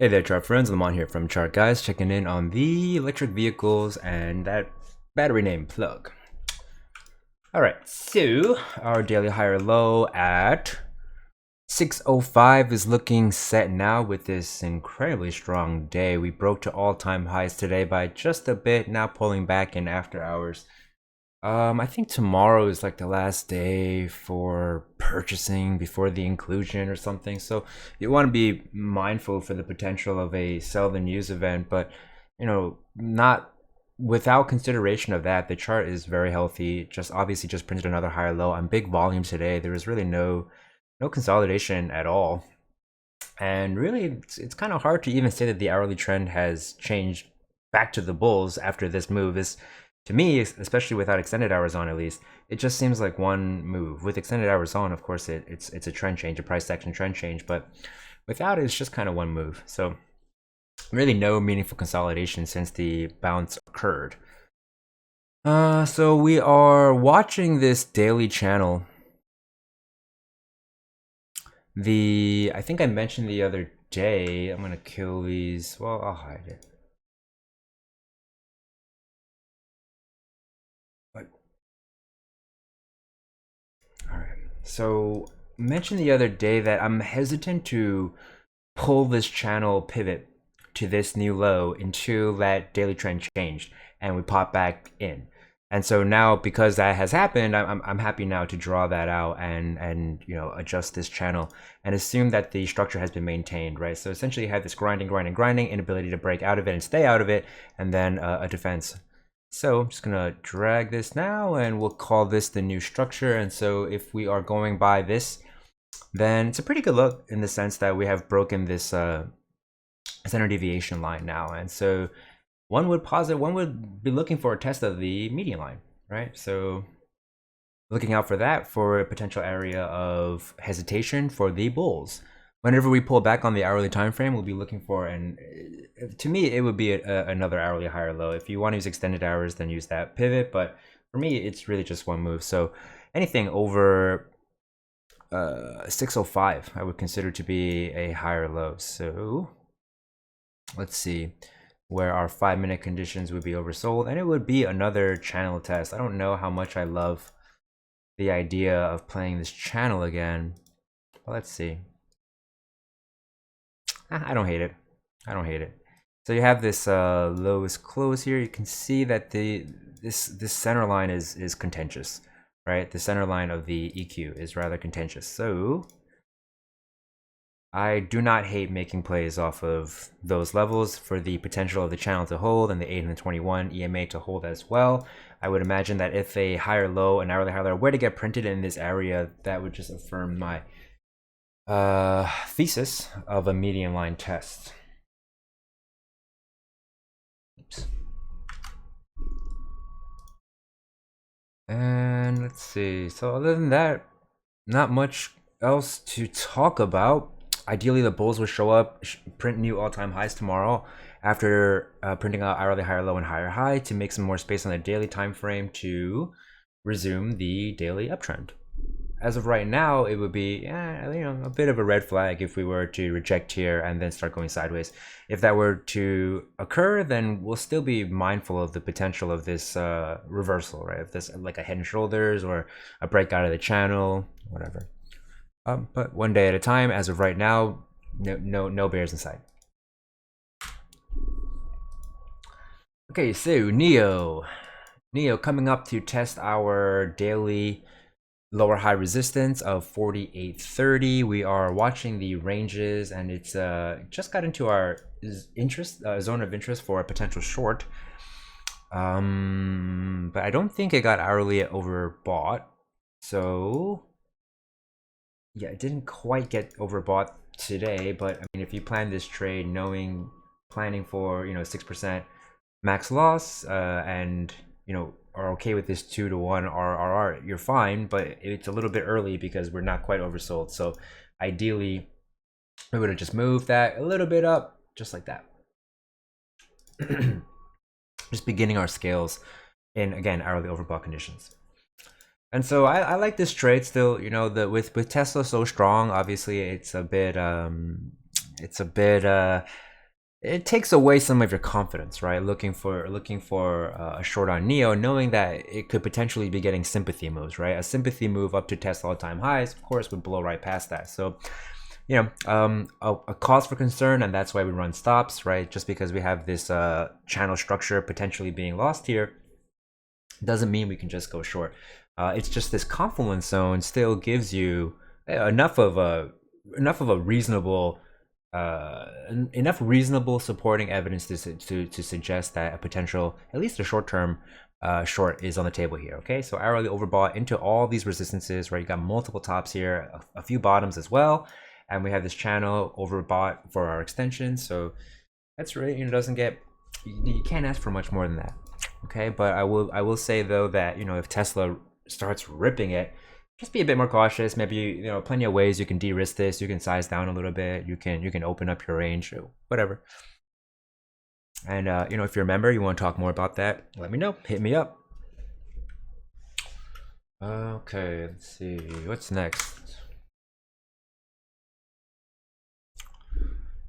Hey there, chart friends. Lamont here from Chart Guys, checking in on the electric vehicles and that battery name plug. All right, so our daily higher low at 605 is looking set now with this incredibly strong day. We broke to all-time highs today by just a bit, now pulling back in after hours. I think tomorrow is like the last day for purchasing before the inclusion or something. So you want to be mindful for the potential of a sell the news event, but not without consideration of that, the chart is very healthy. Just obviously just printed another higher low on big volume today. There was really no consolidation at all. And really it's kind of hard to even say that the hourly trend has changed back to the bulls after this move. Is to me, especially without extended hours on, at least, it just seems like one move. With extended hours on, of course, it's a trend change, a price action trend change, but without it, it's just kind of one move. So really no meaningful consolidation since the bounce occurred. So we are watching this daily channel. I think I mentioned the other day, I'm gonna kill these. Well, I'll hide it. So mentioned the other day that I'm hesitant to pull this channel pivot to this new low until that daily trend changed and we pop back in. And so now, because that has happened, I'm happy now to draw that out and adjust this channel and assume that the structure has been maintained, right? So essentially you have this grinding, inability to break out of it and stay out of it, and then a defense. So I'm just gonna drag this now and we'll call this the new structure. And so if we are going by this, then it's a pretty good look in the sense that we have broken this standard deviation line now. And so one would be looking for a test of the median line, right? So looking out for that for a potential area of hesitation for the bulls. Whenever we pull back on the hourly time frame, we'll be looking for, and to me, it would be another hourly higher low. If you want to use extended hours, then use that pivot. But for me, it's really just one move. So anything over 605, I would consider to be a higher low. So let's see where our 5-minute conditions would be oversold, and it would be another channel test. I don't know how much I love the idea of playing this channel again. But let's see. I don't hate it. I don't hate it. So you have this lowest close here. You can see that this center line is contentious, right? The center line of the EQ is rather contentious. So I do not hate making plays off of those levels for the potential of the channel to hold and the 8 and the 21 EMA to hold as well. I would imagine that if a higher low, an hourly higher low were to get printed in this area, that would just affirm my thesis of a median line test. Oops. And let's see. So other than that, not much else to talk about. Ideally, the bulls will show up, print new all-time highs tomorrow after printing out hourly higher low and higher high to make some more space on the daily time frame to resume the daily uptrend. As of right now, it would be a bit of a red flag if we were to reject here and then start going sideways. If that were to occur, then we'll still be mindful of the potential of this reversal, right? If this like a head and shoulders or a breakout of the channel, whatever. But one day at a time. As of right now, no bears in sight. Okay, so NIO coming up to test our daily lower high resistance of 4830. We are watching the ranges, and it's just got into our zone of interest for a potential short. But I don't think it got hourly overbought. So yeah, it didn't quite get overbought today, but I mean, if you plan this trade planning for 6% max loss and are okay with this 2-to-1 RRR, you're fine, but it's a little bit early because we're not quite oversold. So ideally we would have just moved that a little bit up, just like that. Just beginning our scales in, again, hourly overbought conditions. And so I like this trade still. With Tesla so strong, obviously it's a bit it takes away some of your confidence, right? Looking for a short on NIO, knowing that it could potentially be getting sympathy moves, right? A sympathy move up to test all-time highs, of course, would blow right past that. So, a cause for concern, and that's why we run stops, right? Just because we have this channel structure potentially being lost here, doesn't mean we can just go short. It's just this confluence zone still gives you enough of a reasonable enough reasonable supporting evidence to suggest that a potential, at least a short-term short is on the table here. Okay, so hourly overbought into all these resistances, right? You got multiple tops here, a few bottoms as well, and we have this channel overbought for our extension. So that's really, doesn't get, you can't ask for much more than that. Okay, but I will say though that if Tesla starts ripping it, just be a bit more cautious. Maybe plenty of ways you can de-risk this. You can size down a little bit. You can open up your range, whatever. And if you're a member, you want to talk more about that, let me know. Hit me up. Okay, let's see what's next.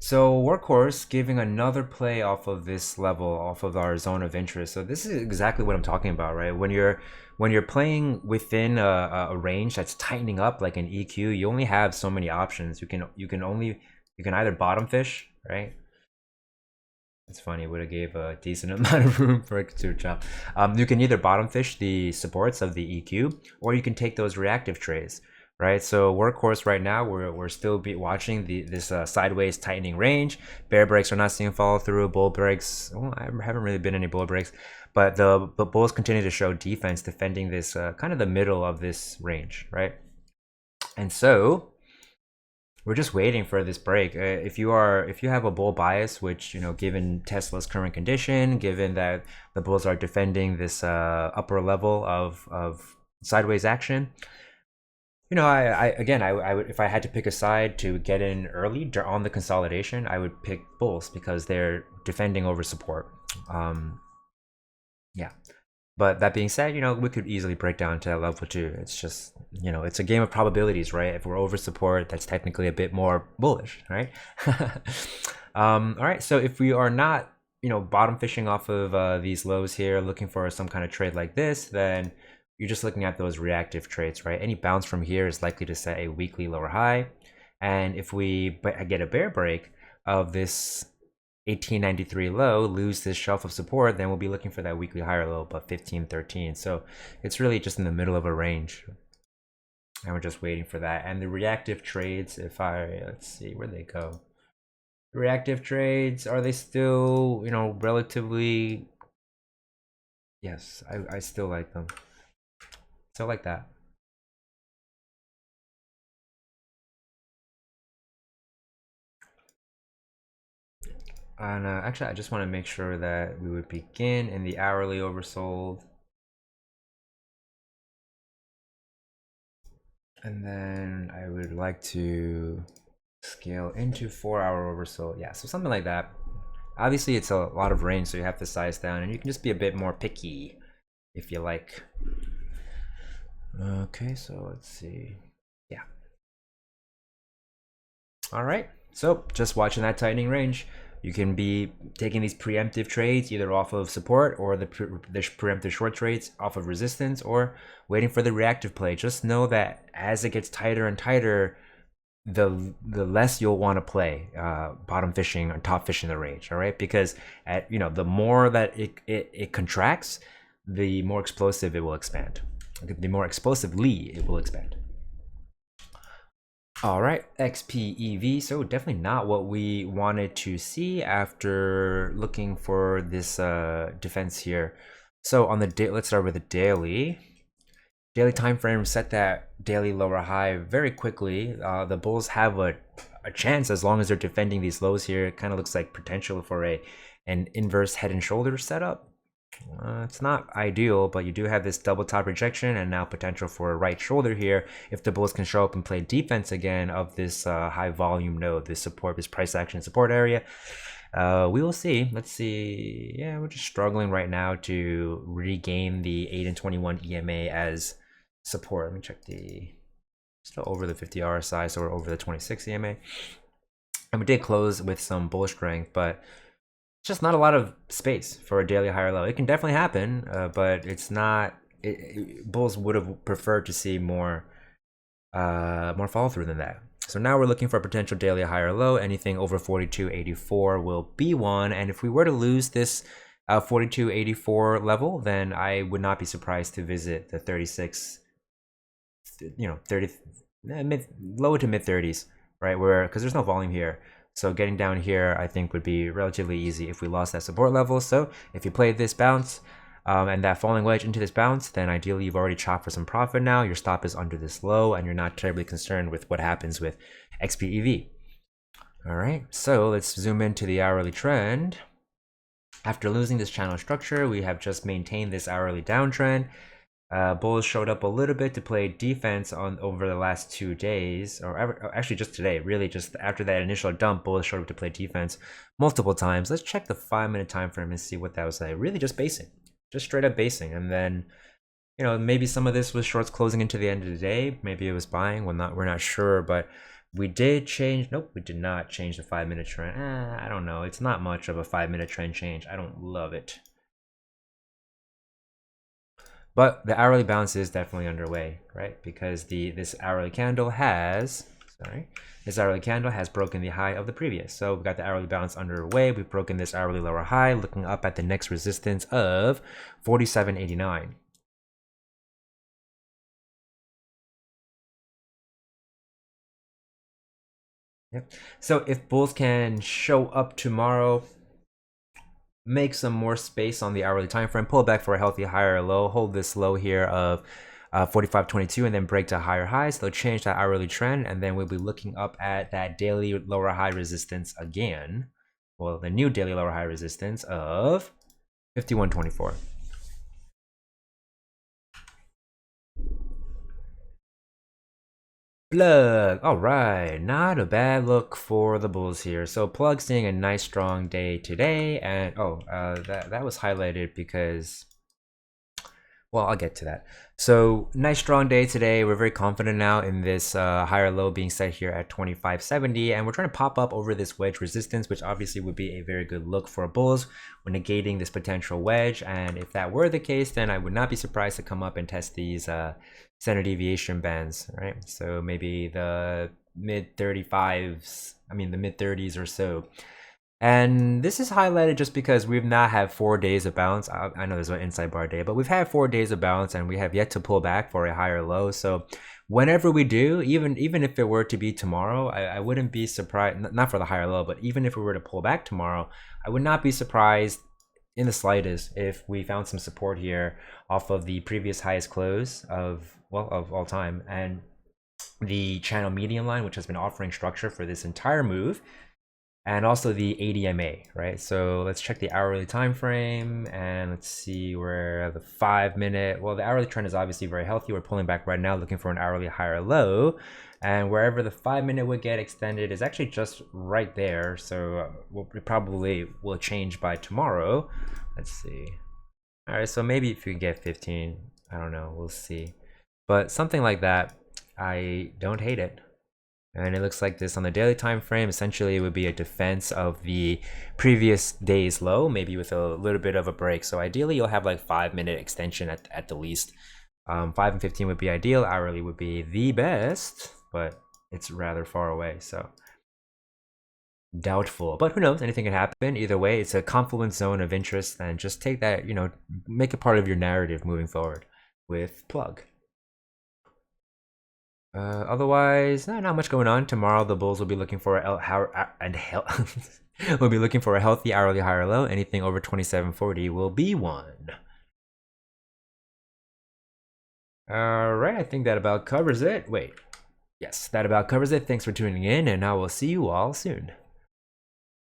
So Workhorse giving another play off of this level, off of our zone of interest. So this is exactly what I'm talking about, right? When you're playing within a range that's tightening up like an EQ, you only have so many options. You can either bottom fish, right? It's funny, would have gave a decent amount of room for it to chop. You can either bottom fish the supports of the EQ, or you can take those reactive trades, right? So Workhorse right now, we're still watching this sideways tightening range. Bear breaks are not seeing follow through. Bull breaks, well, I haven't really been any bull breaks, but the bulls continue to show defense, defending this kind of the middle of this range, right? And so we're just waiting for this break. If you have a bull bias, which given Tesla's current condition, given that the bulls are defending this upper level of sideways action, I would, if I had to pick a side to get in early on the consolidation, I would pick bulls because they're defending over support. Yeah. But that being said, we could easily break down to that level too. It's just, it's a game of probabilities, right? If we're over support, that's technically a bit more bullish, right? All right, so if we are not, bottom fishing off of these lows here, looking for some kind of trade like this, then you're just looking at those reactive trades, right? Any bounce from here is likely to set a weekly lower high. And if we get a bear break of this 1893 low, lose this shelf of support, then we'll be looking for that weekly higher low above 1513. So it's really just in the middle of a range, and we're just waiting for that. And the reactive trades, let's see where they go. The reactive trades, are they still relatively? Yes, I still like them. Still like that. And actually, I just want to make sure that we would begin in the hourly oversold. And then I would like to scale into 4-hour oversold. Yeah, so something like that. Obviously, it's a lot of range, so you have to size down, and you can just be a bit more picky if you like. Okay, so let's see. Yeah. All right, so just watching that tightening range. You can be taking these preemptive trades either off of support, or the preemptive short trades off of resistance, or waiting for the reactive play. Just know that as it gets tighter and tighter, the less you'll want to play bottom fishing or top fishing the range. All right, because at the more that it contracts, the more explosive it will expand. The more explosively it will expand. All right, XPEV. So definitely not what we wanted to see after looking for this defense here. So on the day, let's start with the daily. Daily time frame set that daily lower high very quickly. The bulls have a chance as long as they're defending these lows here. It kind of looks like potential for an inverse head and shoulders setup. It's not ideal, but you do have this double top rejection and now potential for a right shoulder here if the bulls can show up and play defense again of this high volume node, this price action support area. We will see. Let's see. Yeah, we're just struggling right now to regain the 8 and 21 EMA as support. Let me check still over the 50 RSI, so we're over the 26 EMA. And we did close with some bull strength, but just not a lot of space for a daily higher low. It can definitely happen, but it's not. Bulls would have preferred to see more follow through than that. So now we're looking for a potential daily higher low. Anything over 42.84 will be one. And if we were to lose this 42.84 level, then I would not be surprised to visit the 36, 30, low to mid 30s, right? Where, because there's no volume here. So getting down here, I think, would be relatively easy if we lost that support level. So if you play this bounce and that falling wedge into this bounce, then ideally you've already chopped for some profit now. Your stop is under this low and you're not terribly concerned with what happens with XPEV. All right, so let's zoom into the hourly trend. After losing this channel structure, we have just maintained this hourly downtrend. Bulls showed up a little bit to play defense over the last 2 days, or actually just today, really just after that initial dump, Bulls showed up to play defense multiple times. Let's check the 5-minute time frame and see what that was like. Really just basing, just straight up basing. And then, maybe some of this was shorts closing into the end of the day. Maybe it was buying. We're not sure, but we did change. Nope, we did not change the 5-minute trend. I don't know. It's not much of a 5-minute trend change. I don't love it. But the hourly bounce is definitely underway, right? Because this hourly candle has broken the high of the previous. So we've got the hourly bounce underway. We've broken this hourly lower high, looking up at the next resistance of 47.89. Yep. So if bulls can show up tomorrow, make some more space on the hourly time frame, pull back for a healthy higher low, hold this low here of 45.22 and then break to higher highs. They'll change that hourly trend and then we'll be looking up at that daily lower high resistance again. Well, the new daily lower high resistance of 51.24. Plug. All right, not a bad look for the bulls here. So plug seeing a nice strong day today, and that was highlighted because, well, I'll get to that. So nice strong day today. We're very confident now in this higher low being set here at 25.70, and we're trying to pop up over this wedge resistance, which obviously would be a very good look for bulls when negating this potential wedge. And if that were the case, then I would not be surprised to come up and test these standard deviation bands, right? So maybe the mid 35s, the mid 30s or so. And this is highlighted just because we've not had 4 days of bounce. I know there's an inside bar day, but we've had 4 days of bounce and we have yet to pull back for a higher low. So whenever we do, even if it were to be tomorrow, I wouldn't be surprised, not for the higher low, but even if we were to pull back tomorrow, I would not be surprised in the slightest if we found some support here off of the previous highest close of all time and the channel median line, which has been offering structure for this entire move, and also the ADMA, right? So let's check the hourly time frame and let's see where the 5-minute, well, the hourly trend is obviously very healthy. We're pulling back right now looking for an hourly higher low, and wherever the 5-minute would get extended is actually just right there. So it probably will change by tomorrow. Let's see. All right, so maybe if you get 15, I don't know, we'll see. But something like that, I don't hate it. And it looks like this on the daily time frame. Essentially, it would be a defense of the previous day's low, maybe with a little bit of a break. So ideally, you'll have like 5-minute extension at the least. 5 and 15 would be ideal. Hourly would be the best, but it's rather far away. So doubtful, but who knows? Anything can happen. Either way, it's a confluence zone of interest, and just take that, make it part of your narrative moving forward with plug. Otherwise, not much going on. Tomorrow, the bulls will be looking for we'll be looking for a healthy hourly higher low. Anything over 27.40 will be one. All right, I think that about covers it. Wait, yes, that about covers it. Thanks for tuning in, and I will see you all soon.